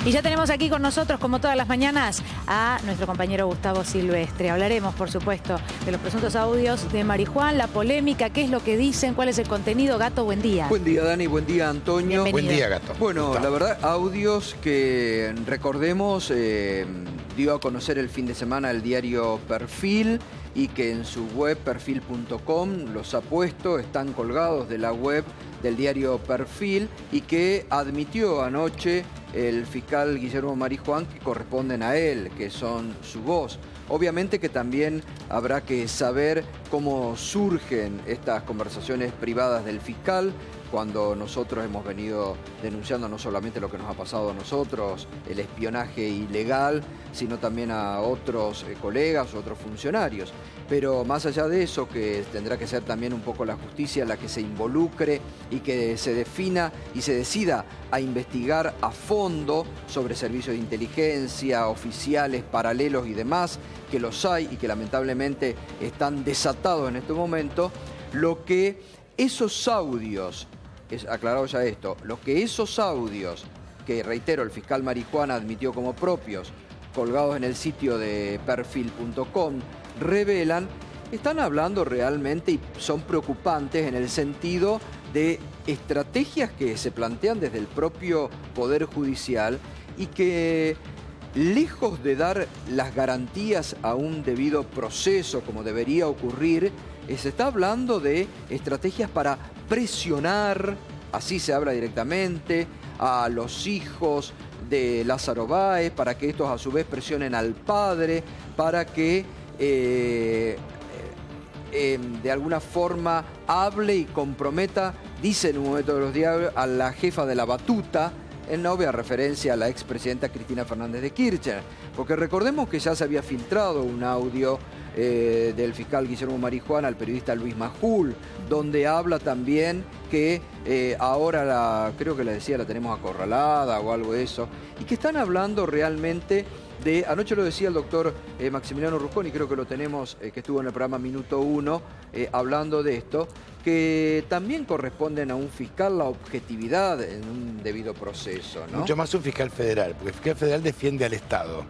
Y ya tenemos aquí con nosotros, como todas las mañanas, a nuestro compañero Gustavo Silvestre. Hablaremos, por supuesto, de los presuntos audios de Marijuán, la polémica, qué es lo que dicen, cuál es el contenido. Gato, buen día. Buen día, Dani, buen día, Antonio. Bienvenido. Buen día, Gato. Bueno, Gustavo. la verdad, audios que recordemos, dio a conocer el fin de semana el diario Perfil y que en su web perfil.com los ha puesto, están colgados de la web del diario Perfil y que admitió anoche el fiscal Guillermo Marijuán que corresponden a él, que son su voz. Obviamente que también habrá que saber cómo surgen estas conversaciones privadas del fiscal, cuando nosotros hemos venido denunciando no solamente lo que nos ha pasado a nosotros, el espionaje ilegal, sino también a otros colegas, otros funcionarios. Pero más allá de eso, que tendrá que ser también un poco la justicia la que se involucre y que se defina y se decida a investigar a fondo sobre servicios de inteligencia, oficiales, paralelos y demás, que los hay y que lamentablemente están desatados en este momento, lo que esos audios, aclarado ya esto, lo que esos audios, que reitero, el fiscal Marijuán admitió como propios, colgados en el sitio de perfil.com, revelan, están hablando realmente y son preocupantes en el sentido de estrategias que se plantean desde el propio Poder Judicial y que, lejos de dar las garantías a un debido proceso como debería ocurrir, se está hablando de estrategias para presionar, así se habla directamente, a los hijos de Lázaro Báez, para que estos a su vez presionen al padre, para que de alguna forma hable y comprometa, dice en un momento de los diarios, a la jefa de la batuta, en obvia referencia a la expresidenta Cristina Fernández de Kirchner. Porque recordemos que ya se había filtrado un audio del fiscal Guillermo Marijuán al periodista Luis Majul, donde habla también que ahora creo que la decía la tenemos acorralada o algo de eso, y que están hablando realmente de, anoche lo decía el doctor Maximiliano Rusconi, creo que lo tenemos, que estuvo en el programa Minuto 1, hablando de esto, que también corresponden a un fiscal la objetividad en un debido proceso, ¿no? Mucho más un fiscal federal, porque el fiscal federal defiende al Estado.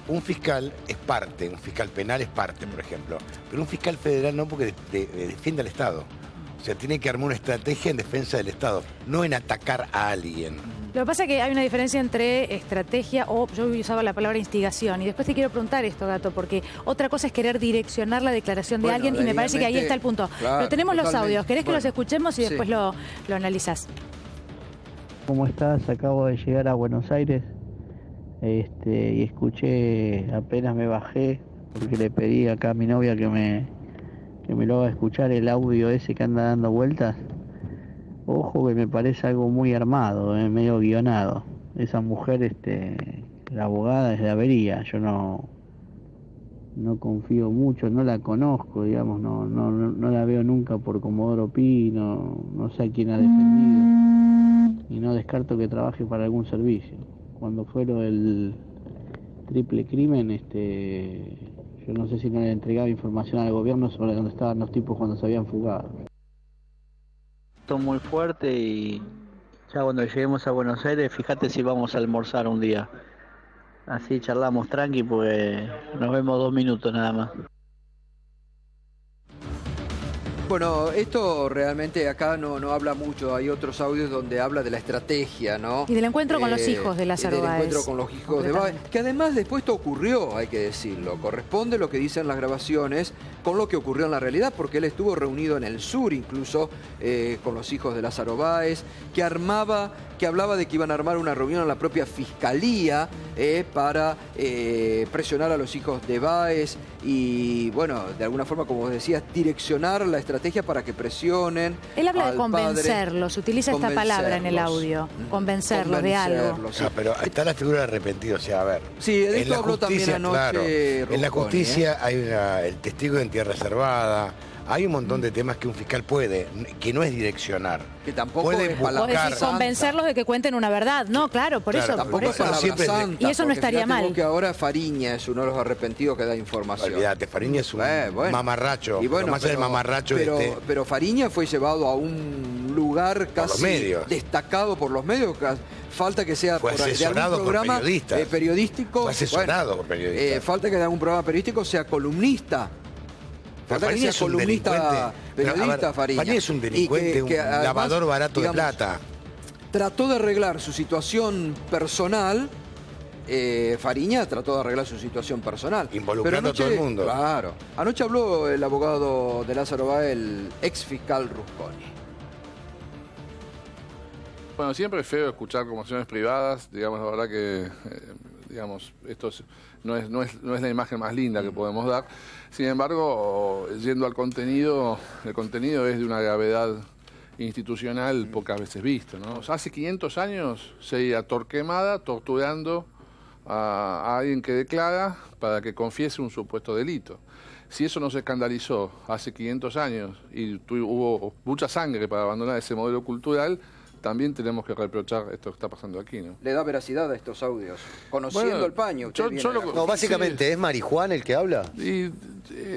Un fiscal es parte, un fiscal penal es parte, por ejemplo, pero un fiscal federal no, porque defiende al Estado. O sea, tiene que armar una estrategia en defensa del Estado, no en atacar a alguien. Lo que pasa es que hay una diferencia entre estrategia o, yo usaba la palabra instigación, y después te quiero preguntar esto, Gato, porque otra cosa es querer direccionar la declaración de alguien y me parece que ahí está el punto. Claro, pero tenemos los audios, ¿querés que bueno, los escuchemos y sí. después lo analizás? ¿Cómo estás? Acabo de llegar a Buenos Aires y escuché, apenas me bajé, porque le pedí acá a mi novia que me lo haga escuchar el audio ese que anda dando vueltas. Ojo que me parece algo muy armado, medio guionado. Esa mujer, la abogada es de Avería, yo no confío mucho, no la conozco, digamos, no la veo nunca por Comodoro Pi, no sé a quién ha defendido. Y no descarto que trabaje para algún servicio. Cuando fue lo del triple crimen, yo no sé si no le entregaba información al gobierno sobre dónde estaban los tipos cuando se habían fugado. Muy fuerte y ya cuando lleguemos a Buenos Aires, fíjate si vamos a almorzar un día. Así charlamos tranqui, pues nos vemos 2 minutos nada más. Bueno, esto realmente acá no habla mucho, hay otros audios donde habla de la estrategia, ¿no? Y del encuentro con los hijos de Lázaro Báez. Del encuentro con los hijos de Báez, que además después esto ocurrió, hay que decirlo, corresponde lo que dicen las grabaciones con lo que ocurrió en la realidad, porque él estuvo reunido en el sur incluso con los hijos de Lázaro Báez, que hablaba de que iban a armar una reunión en la propia fiscalía para presionar a los hijos de Báez y, bueno, de alguna forma, como vos decías, direccionar la estrategia para que presionen. Él habla de al convencerlos, padre, utiliza esta palabra en el audio, convencerlos de algo. Sí. No, pero está la figura de arrepentido, o sea, a ver. Sí, de esto habló también anoche claro, en la Rusconi, justicia hay el testigo de identidad reservada, Hay un montón de temas que un fiscal puede, que no es direccionar. Que tampoco puede es Vos buscar. decís convencerlos de que cuenten una verdad. No, claro, por Claro, eso. Tampoco Por es eso. palabra Siempre es de- santa, Y eso no porque estaría fíjate vos mal. que ahora Fariña es uno de los arrepentidos que da información. Olvídate, Fariña es un Bueno. mamarracho. Y bueno, más allá del mamarracho pero Fariña fue llevado a un lugar los casi medios. destacado por los medios. Falta que sea Fue de algún asesorado por programa periodistas. periodístico. Fue asesorado por periodistas. Falta que de algún programa periodístico sea columnista. Falta que Fariña sea es un columnista delincuente. Pero, a periodista, ver, Fariña. Fariña es un Y delincuente, un además, lavador barato de digamos, plata. Trató de arreglar su situación personal. Fariña trató de arreglar su situación personal. Involucrando a todo el mundo. Claro. Anoche habló el abogado de Lázaro Báez, el ex fiscal Rusconi. Bueno, siempre es feo escuchar conversaciones privadas, digamos, la verdad que, digamos, esto no es la imagen más linda que podemos dar. Sin embargo, yendo al contenido, el contenido es de una gravedad institucional pocas veces visto, ¿no? O sea, hace 500 años seguía Torquemada torturando a alguien que declara para que confiese un supuesto delito. Si eso no se escandalizó hace 500 años y hubo mucha sangre para abandonar ese modelo cultural, también tenemos que reprochar esto que está pasando aquí, ¿no? Le da veracidad a estos audios. Conociendo Bueno, el paño. usted yo viene lo- a la- No, básicamente, ¿es Marijuán el que habla? Y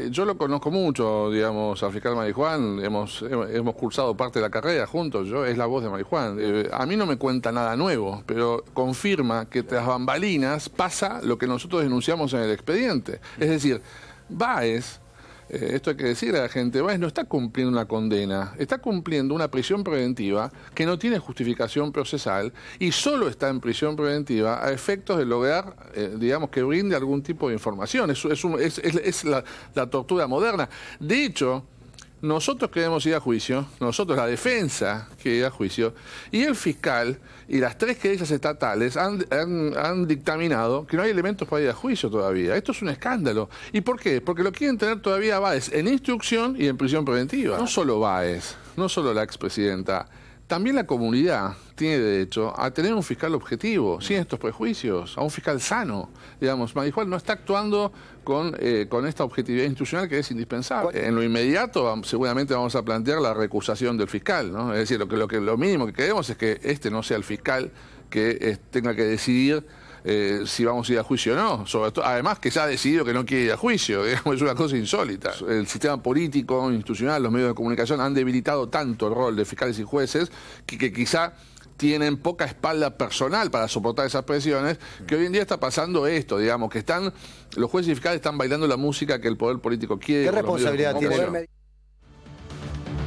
yo lo conozco mucho, digamos, al fiscal Marijuán, hemos cursado parte de la carrera juntos, es la voz de Marijuán. A mí no me cuenta nada nuevo, pero confirma que tras bambalinas pasa lo que nosotros denunciamos en el expediente. Es decir, Báez, esto hay que decir a la gente, Báez no está cumpliendo una condena, está cumpliendo una prisión preventiva que no tiene justificación procesal y solo está en prisión preventiva a efectos de lograr, digamos, que brinde algún tipo de información. Es la tortura moderna. De hecho, nosotros queremos ir a juicio, nosotros, la defensa, quiere ir a juicio, y el fiscal y las 3 querellas estatales han dictaminado que no hay elementos para ir a juicio todavía. Esto es un escándalo. ¿Y por qué? Porque lo quieren tener todavía a Báez en instrucción y en prisión preventiva. No solo Báez, no solo la expresidenta, también la comunidad tiene derecho a tener un fiscal objetivo, sin estos prejuicios, a un fiscal sano. Digamos, Marijuán no está actuando con esta objetividad institucional que es indispensable. En lo inmediato seguramente vamos a plantear la recusación del fiscal, ¿no? Es decir, lo mínimo que queremos es que este no sea el fiscal que tenga que decidir si vamos a ir a juicio o no. Sobre todo, además que ya ha decidido que no quiere ir a juicio, digamos, es una cosa insólita. El sistema político, institucional, los medios de comunicación han debilitado tanto el rol de fiscales y jueces que quizá tienen poca espalda personal para soportar esas presiones, que hoy en día está pasando esto, digamos, que los jueces y fiscales están bailando la música que el poder político quiere. ¿Qué con los medios de responsabilidad tiene? comunicación.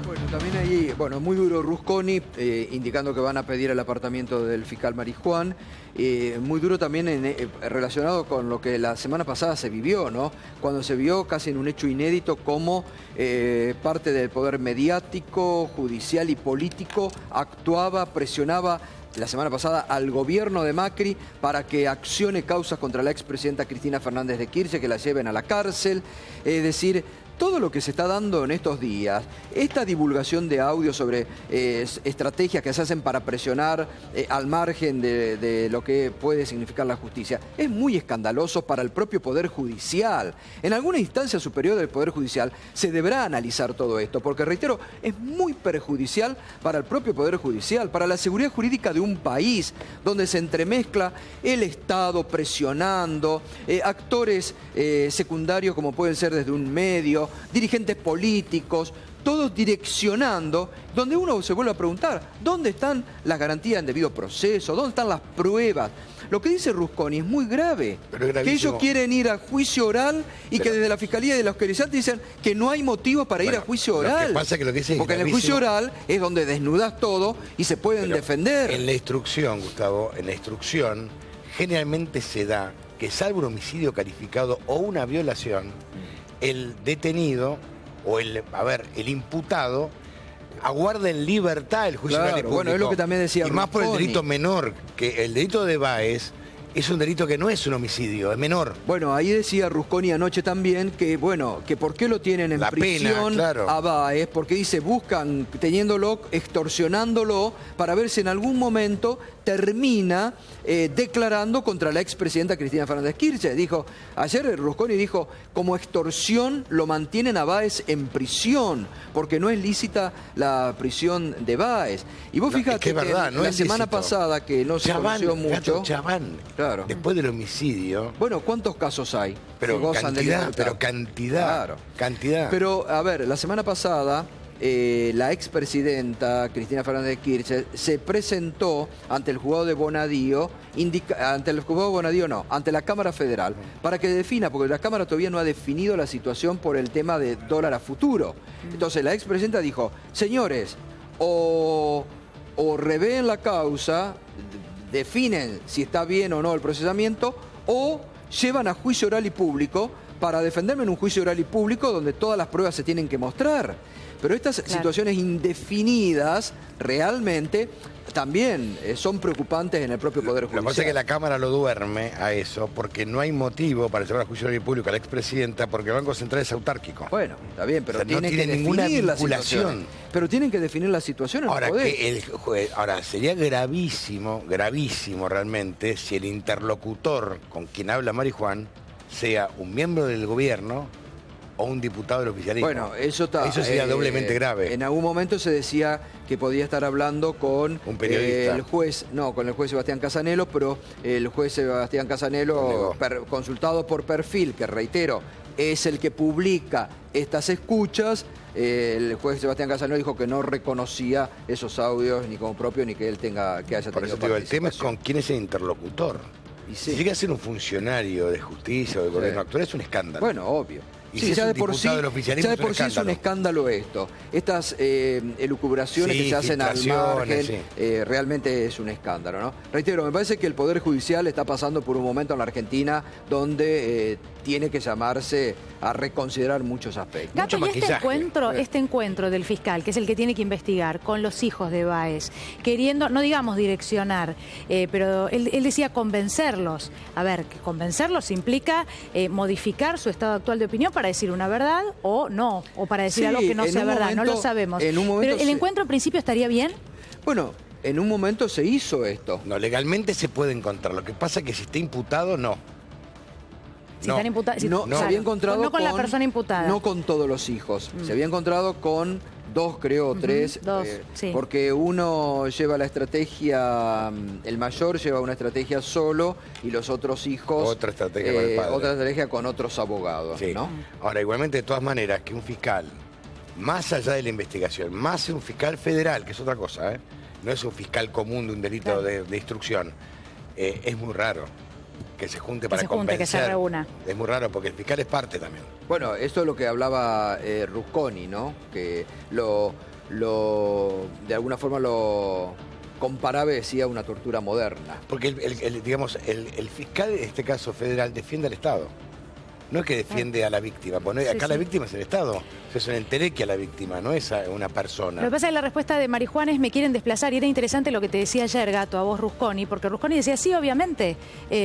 Bueno, también ahí, muy duro Rusconi, indicando que van a pedir el apartamiento del fiscal Marijuán. Muy duro también relacionado con lo que la semana pasada se vivió, ¿no? Cuando se vio casi en un hecho inédito cómo parte del poder mediático, judicial y político actuaba, presionaba la semana pasada al gobierno de Macri para que accione causas contra la expresidenta Cristina Fernández de Kirchner, que la lleven a la cárcel. Es decir, todo lo que se está dando en estos días, esta divulgación de audio sobre estrategias que se hacen para presionar al margen de lo que puede significar la justicia, es muy escandaloso para el propio Poder Judicial. En alguna instancia superior del Poder Judicial se deberá analizar todo esto, porque, reitero, es muy perjudicial para el propio Poder Judicial, para la seguridad jurídica de un país, donde se entremezcla el Estado presionando, actores secundarios como pueden ser desde un medio, dirigentes políticos, todos direccionando, donde uno se vuelve a preguntar, ¿dónde están las garantías en debido proceso? ¿Dónde están las pruebas? Lo que dice Rusconi es muy grave, que ellos quieren ir a juicio oral y que desde la Fiscalía y de los querellantes dicen que no hay motivo para ir a juicio oral. Lo que pasa es que lo que dice es porque en el juicio oral es donde desnudas todo y se pueden defender. En la instrucción, Gustavo, en la instrucción generalmente se da que salvo un homicidio calificado o una violación, el detenido o el imputado aguarda en libertad el juicio oral y público. Bueno, es lo que también decía y más por el Rusconi. delito menor, que el delito de Báez es un delito que no es un homicidio, es menor. Bueno, ahí decía Rusconi anoche también que, bueno, que por qué lo tienen en La prisión pena, claro. a Báez, porque dice, buscan teniéndolo, extorsionándolo, para ver si en algún momento termina declarando contra la expresidenta Cristina Fernández Kirchner. Dijo, ayer Rusconi dijo, como extorsión lo mantienen a Báez en prisión, porque no es lícita la prisión de Báez. Y vos fíjate que es verdad, no la es semana lícito. pasada, que no se conoció mucho. Chaván, Claro. después del homicidio, Bueno, ¿cuántos casos hay? pero que gozan de cantidad, libertad? pero cantidad, Claro. cantidad. Pero, a ver, la semana pasada, la expresidenta Cristina Fernández de Kirchner se presentó ante el juzgado de Bonadío, ante la Cámara Federal, para que defina, porque la Cámara todavía no ha definido la situación por el tema de dólar a futuro. Entonces, la expresidenta dijo, señores, o revén la causa, definen si está bien o no el procesamiento, o llevan a juicio oral y público para defenderme en un juicio oral y público donde todas las pruebas se tienen que mostrar. Pero estas situaciones indefinidas realmente también son preocupantes en el propio Poder Judicial. Lo que pasa es que la Cámara lo duerme a eso porque no hay motivo para llevar a juicio oral y público a la expresidenta porque el Banco Central es autárquico. Bueno, está bien, pero O sea, no tienen que tiene ninguna definir la vinculación. situación. Pero tienen que definir la situación en Ahora, el Poder. que el juez, ahora, sería gravísimo realmente si el interlocutor con quien habla Marijuán sea un miembro del gobierno o un diputado del oficialismo. Bueno, eso sería doblemente grave. En algún momento se decía que podía estar hablando con Un periodista. con el juez Sebastián Casanelo, pero el juez Sebastián Casanelo, consultado por Perfil, que reitero, es el que publica estas escuchas, el juez Sebastián Casanelo dijo que no reconocía esos audios ni como propio ni que él haya tenido Por eso te digo, el tema es participación. con quién es el interlocutor. Y sí. Si llega a ser un funcionario de justicia o de gobierno actual, es un escándalo. Bueno, obvio. Y si es ya un de por sí, diputado del oficialismo, ya de es un por sí es un escándalo esto. Estas elucubraciones Sí, que se hacen al filtraciones, margen, realmente es un escándalo, ¿no? Reitero, me parece que el Poder Judicial está pasando por un momento en la Argentina donde tiene que llamarse a reconsiderar muchos aspectos. Gato, Mucho y maquillaje. este encuentro del fiscal, que es el que tiene que investigar, con los hijos de Báez, queriendo, no digamos direccionar, pero él decía convencerlos. A ver, que convencerlos implica modificar su estado actual de opinión para decir una verdad o no, o para decir Sí, algo que no en sea un verdad, no momento- lo sabemos. en un momento Pero el se- encuentro en principio estaría bien. Bueno, en un momento se hizo esto. No, legalmente se puede encontrar. Lo que pasa es que si está imputado, no. Si No, están imputados. No, se había encontrado no con la persona imputada. No con todos los hijos. Se había encontrado con 2, creo, o 3. dos, sí. Porque uno lleva la estrategia, el mayor lleva una estrategia solo y los otros hijos... Otra estrategia con el padre. Otra estrategia con otros abogados, Sí. ¿no? Ahora, igualmente, de todas maneras, que un fiscal, más allá de la investigación, más un fiscal federal, que es otra cosa, no es un fiscal común de un delito de instrucción, es muy raro que se junte para se junte, que se convencer. reúna. Es muy raro porque el fiscal es parte también. Bueno, esto es lo que hablaba Rusconi, ¿no? Que de alguna forma lo comparaba y decía una tortura moderna. Porque el fiscal, en este caso federal, defiende al Estado. No es que defiende a la víctima, porque acá la víctima es el Estado. O sea, es una entelequia a la víctima, no es a una persona. Lo que pasa es que la respuesta de Marijuán es me quieren desplazar, y era interesante lo que te decía ayer, Gato, a vos Rusconi, porque Rusconi decía, sí, obviamente,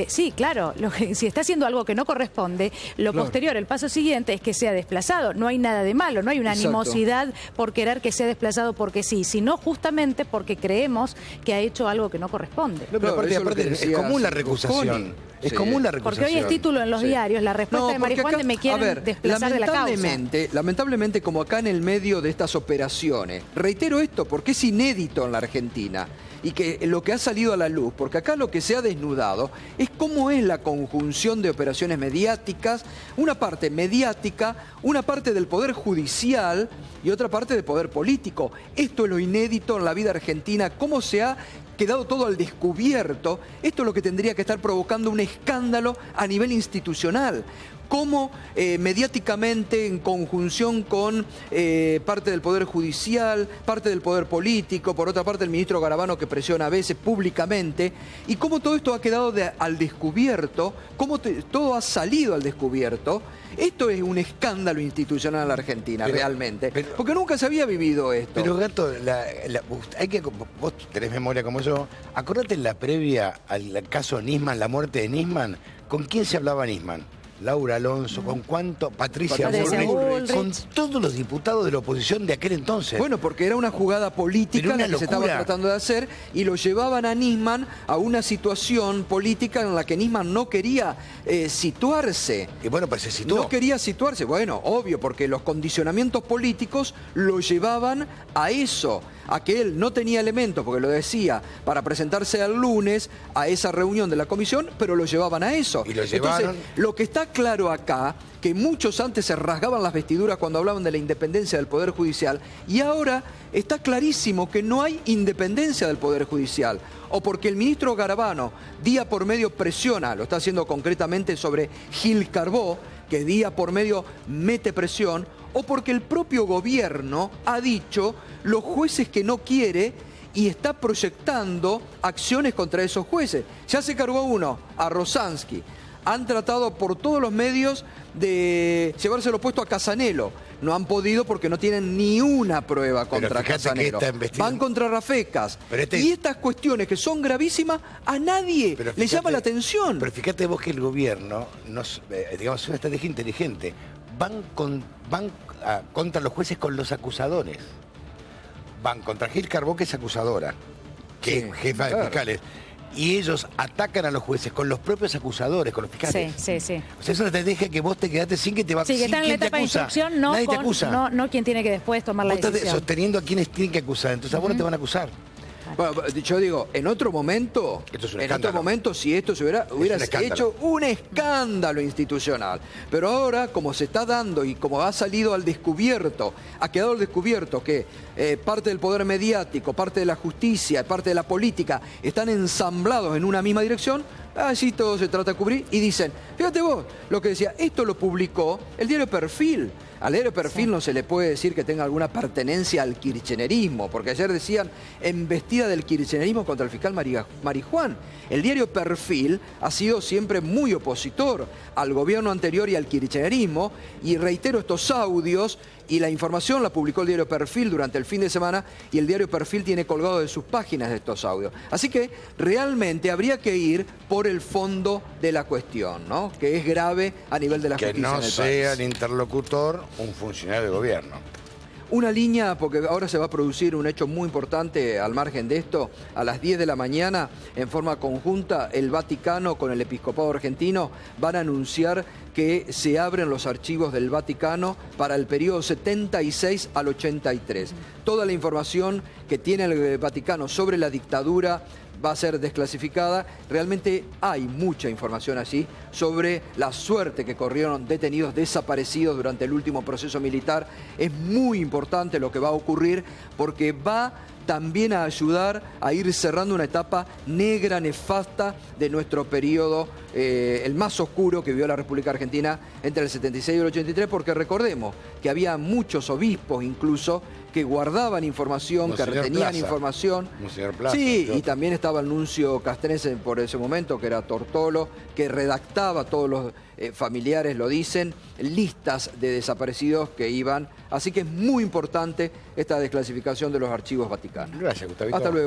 sí, claro, si está haciendo algo que no corresponde, lo posterior, el paso siguiente es que sea desplazado. No hay nada de malo, no hay una Exacto. animosidad por querer que sea desplazado porque sí, sino justamente porque creemos que ha hecho algo que no corresponde. No, pero Claro, eso es lo aparte que es decía común la Rusconi. recusación. Es Sí. común la recusación. Porque hoy es título en los Sí. diarios, la respuesta de porque Marijuán acá- de me quieren a ver, desplazar de la causa. Lamentablemente, como acá en el medio de estas operaciones, reitero esto porque es inédito en la Argentina y que lo que ha salido a la luz, porque acá lo que se ha desnudado es cómo es la conjunción de operaciones mediáticas, una parte mediática, una parte del poder judicial y otra parte del poder político. Esto es lo inédito en la vida argentina, cómo se ha quedado todo al descubierto. Esto es lo que tendría que estar provocando un escándalo a nivel institucional. Cómo mediáticamente, en conjunción con parte del Poder Judicial, parte del Poder Político, por otra parte el ministro Garabano que presiona a veces públicamente, y cómo todo esto ha quedado al descubierto, cómo todo ha salido al descubierto. Esto es un escándalo institucional en la Argentina, realmente, porque nunca se había vivido esto. Pero Gato, vos tenés memoria como yo, yo. Acordate en la previa al caso Nisman, la muerte de Nisman, ¿con quién se hablaba Nisman? Laura Alonso, ¿con cuánto? Patricia Bullrich, con todos los diputados de la oposición de aquel entonces. Bueno, porque era una jugada política la que se estaba tratando de hacer y lo llevaban a Nisman a una situación política en la que Nisman no quería situarse. Y bueno, pues se situó. No quería situarse, bueno, obvio, porque los condicionamientos políticos lo llevaban a eso, a que él no tenía elementos, porque lo decía, para presentarse al lunes a esa reunión de la comisión, pero lo llevaban a eso. Y lo llevaron. Entonces, lo que está claro acá, que muchos antes se rasgaban las vestiduras cuando hablaban de la independencia del Poder Judicial, y ahora está clarísimo que no hay independencia del Poder Judicial, o porque el ministro Garabano día por medio presiona, lo está haciendo concretamente sobre Gil Carbó, que día por medio mete presión, o porque el propio gobierno ha dicho los jueces que no quiere y está proyectando acciones contra esos jueces. Ya se cargó uno, a Rosansky. Han tratado por todos los medios de llevárselo puesto a Casanelo. No han podido porque no tienen ni una prueba contra Casanelo. Van contra Rafecas. Y estas cuestiones que son gravísimas, a nadie le llama la atención. Pero fíjate vos que el gobierno, digamos, es una estrategia inteligente. Van contra los jueces con los acusadores. Van contra Gil Carbó, que es acusadora, que es jefa de fiscales. Y ellos atacan a los jueces con los propios acusadores, con los fiscales. Sí. O sea, es una estrategia que vos te quedaste sin que te va a Sí, que está en la etapa de instrucción, no, nadie te acusa. No quien tiene que después tomar la decisión. Vos estás sosteniendo a quienes tienen que acusar, entonces a vos no te van a acusar. Bueno, yo digo, en otro momento, si esto se hubiera hecho un escándalo institucional. Pero ahora, como se está dando y como ha salido al descubierto, ha quedado al descubierto que parte del poder mediático, parte de la justicia, parte de la política están ensamblados en una misma dirección, así todo se trata de cubrir y dicen, fíjate vos, lo que decía, esto lo publicó el diario Perfil. Al diario Perfil no se le puede decir que tenga alguna pertenencia al kirchnerismo, porque ayer decían embestida del kirchnerismo contra el fiscal Marijuán. El diario Perfil ha sido siempre muy opositor al gobierno anterior y al kirchnerismo, y reitero estos audios, y la información la publicó el diario Perfil durante el fin de semana, y el diario Perfil tiene colgado de sus páginas de estos audios. Así que realmente habría que ir por el fondo de la cuestión, ¿no? Que es grave a nivel de la justicia en el país. Que no sea el interlocutor un funcionario de gobierno. Una línea, porque ahora se va a producir un hecho muy importante al margen de esto, a las 10 de la mañana, en forma conjunta, el Vaticano con el Episcopado argentino van a anunciar que se abren los archivos del Vaticano para el periodo 76 al 83. Toda la información que tiene el Vaticano sobre la dictadura va a ser desclasificada. Realmente hay mucha información allí sobre la suerte que corrieron detenidos desaparecidos durante el último proceso militar. Es muy importante lo que va a ocurrir porque va también a ayudar a ir cerrando una etapa negra, nefasta de nuestro periodo, el más oscuro que vivió la República Argentina entre el 76 y el 83, porque recordemos que había muchos obispos incluso que guardaban información, que retenían información. Sí, y también estaba el nuncio castrense por ese momento, que era Tortolo, que redactaba, todos los familiares lo dicen, listas de desaparecidos que iban. Así que es muy importante esta desclasificación de los archivos vaticanos. Gracias, Gustavito. Hasta luego.